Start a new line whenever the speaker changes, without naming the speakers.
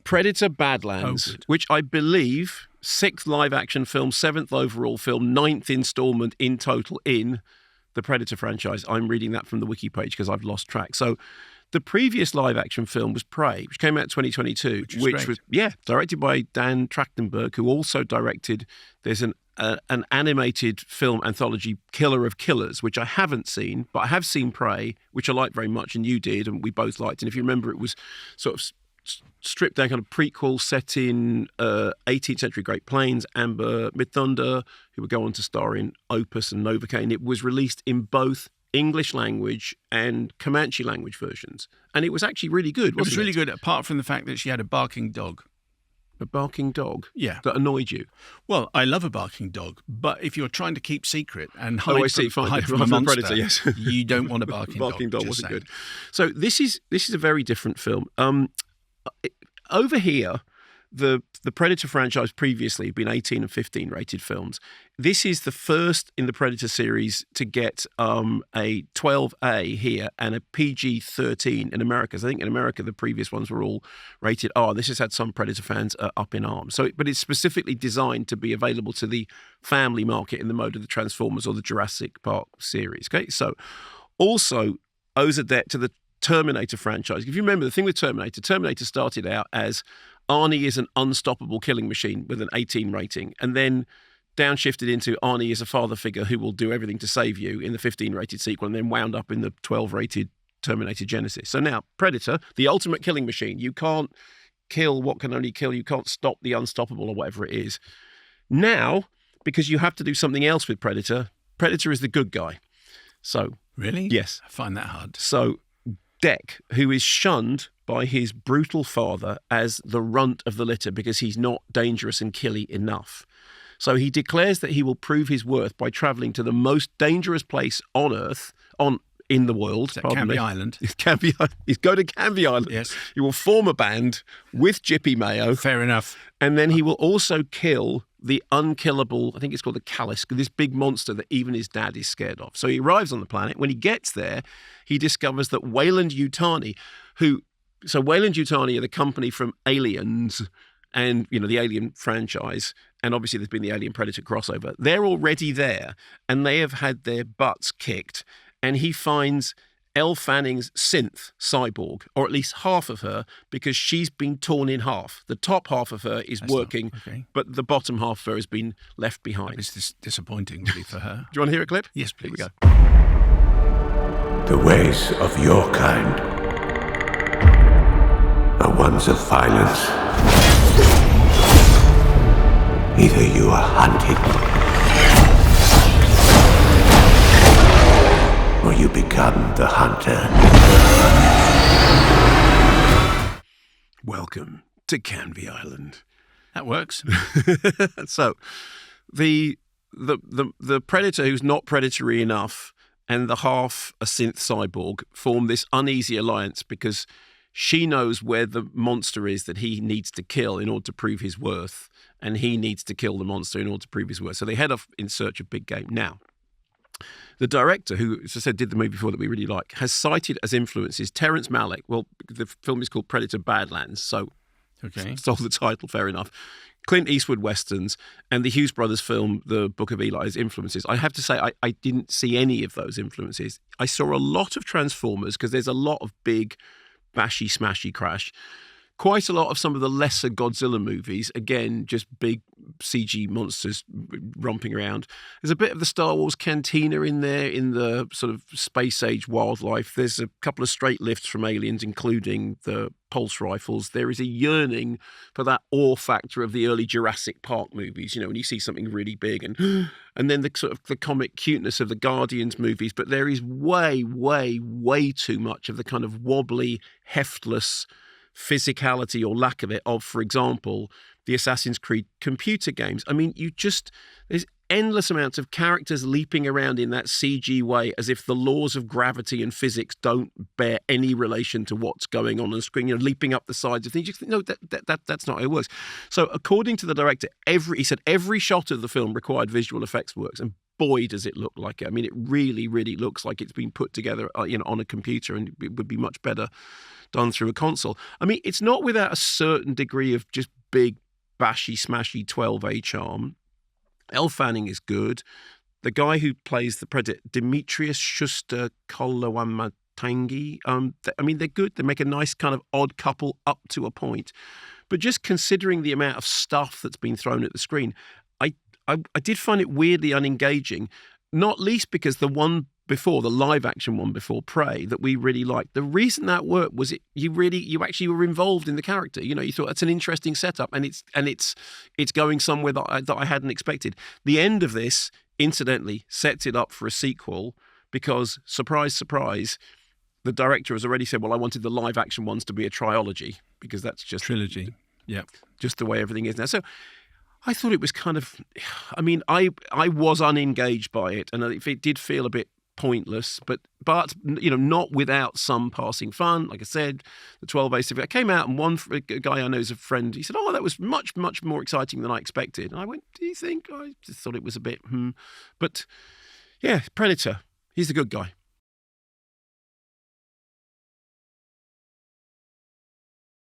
Predator Badlands, which I believe 6th live-action film, 7th overall film, 9th installment in total in the Predator franchise. I'm reading that from the wiki page because I've lost track. So the previous live-action film was Prey, which came out in 2022, which was directed by Dan Trachtenberg, who also directed, there's an animated film anthology, Killer of Killers, which I haven't seen, but I have seen Prey, which I liked very much, and you did, and we both liked. And if you remember, it was sort of stripped down kind of prequel set in 18th century Great Plains. Amber Midthunder, who would go on to star in Opus and Novocaine. It was released in both English language and Comanche language versions. And it was actually really good, wasn't it?
It was really good, apart from the fact that she had a barking dog.
A barking dog?
Yeah.
That annoyed you?
Well, I love a barking dog, but if you're trying to keep secret and hide from a monster,
predator, yes.
You don't want a barking dog.
Barking dog wasn't good. So this is a very different film. Over here, the Predator franchise previously had been 18 and 15 rated films. This is the first in the Predator series to get a 12A here and a PG-13 in America. So I think in America the previous ones were all rated R. This has had some Predator fans up in arms. So, but it's specifically designed to be available to the family market in the mode of the Transformers or the Jurassic Park series. Okay, so also owes a debt to the Terminator franchise. If you remember the thing with Terminator started out as Arnie is an unstoppable killing machine with an 18 rating, and then downshifted into Arnie is a father figure who will do everything to save you in the 15 rated sequel, and then wound up in the 12 rated Terminator Genesis. So now Predator, the ultimate killing machine. You can't kill what can only kill. You can't stop the unstoppable or whatever it is. Now, because you have to do something else with Predator, Predator is the good guy. So
really?
Yes.
I find that hard.
So Deck, who is shunned by his brutal father as the runt of the litter because he's not dangerous and killy enough. So he declares that he will prove his worth by travelling to the most dangerous place on Earth, in the world.
Canby Island.
He's go to Canby Island.
Yes.
He will form a band with Jippy Mayo.
Fair enough.
And then he will also kill the unkillable, I think it's called the Callus, this big monster that even his dad is scared of. So he arrives on the planet. When he gets there, he discovers that Weyland-Yutani, so Weyland-Yutani are the company from Aliens and, the Alien franchise, and obviously there's been the Alien Predator crossover. They're already there, and they have had their butts kicked, and he finds Elle Fanning's synth cyborg, or at least half of her, because she's been torn in half. The top half of her is working, but the bottom half of her has been left behind.
It's disappointing, really, for her.
Do you want to hear a clip?
Yes, please.
Here we go.
The ways of your kind are ones of violence. Either you are hunted, or you become the hunter.
Welcome to Canby Island.
That works.
So, the predator who's not predatory enough and the half a synth cyborg form this uneasy alliance because she knows where the monster is that he needs to kill in order to prove his worth, and he needs to kill the monster in order to prove his worth. So they head off in search of Big Game. Now, the director, who, as I said, did the movie before that we really like, has cited as influences Terrence Malick. Well, the film is called Predator Badlands, so stole the title, fair enough. Clint Eastwood westerns and the Hughes brothers film, The Book of Eli, as influences. I have to say, I didn't see any of those influences. I saw a lot of Transformers because there's a lot of big, bashy, smashy crash. Quite a lot of some of the lesser Godzilla movies, again, just big CG monsters romping around. There's a bit of the Star Wars cantina in there, in the sort of space-age wildlife. There's a couple of straight lifts from Aliens, including the pulse rifles. There is a yearning for that awe factor of the early Jurassic Park movies, when you see something really big, and then the sort of the comic cuteness of the Guardians movies. But there is way, way, way too much of the kind of wobbly, heftless physicality or lack of it of, for example, the Assassin's Creed computer games. I mean, there's endless amounts of characters leaping around in that CG way as if the laws of gravity and physics don't bear any relation to what's going on screen, leaping up the sides of things. You think, no, that's not how it works. So according to the director, he said every shot of the film required visual effects works. And boy, does it look like it. I mean, it really, really looks like it's been put together, on a computer, and it would be much better done through a console. I mean, it's not without a certain degree of just big, bashy, smashy 12A charm. Elle Fanning is good. The guy who plays the Predator, Demetrius Schuster-Kolawamatangi, I mean, they're good. They make a nice kind of odd couple up to a point. But just considering the amount of stuff that's been thrown at the screen, I did find it weirdly unengaging, not least because the one before, the live action one before Prey, that we really liked, the reason that worked was you actually were involved in the character. You thought that's an interesting setup, and it's going somewhere that I hadn't expected. The end of this, incidentally, sets it up for a sequel because, surprise, surprise, the director has already said, well, I wanted the live action ones to be a trilogy because that's just
trilogy. Yeah,
just the way everything is now. So I thought it was kind of, I mean, I was unengaged by it, and it did feel a bit pointless, but not without some passing fun. Like I said, the 12A. I came out, and one guy I know is a friend. He said, "Oh, that was much, much more exciting than I expected." And I went, "Do you think?" I just thought it was a bit, But yeah, Predator. He's the good guy.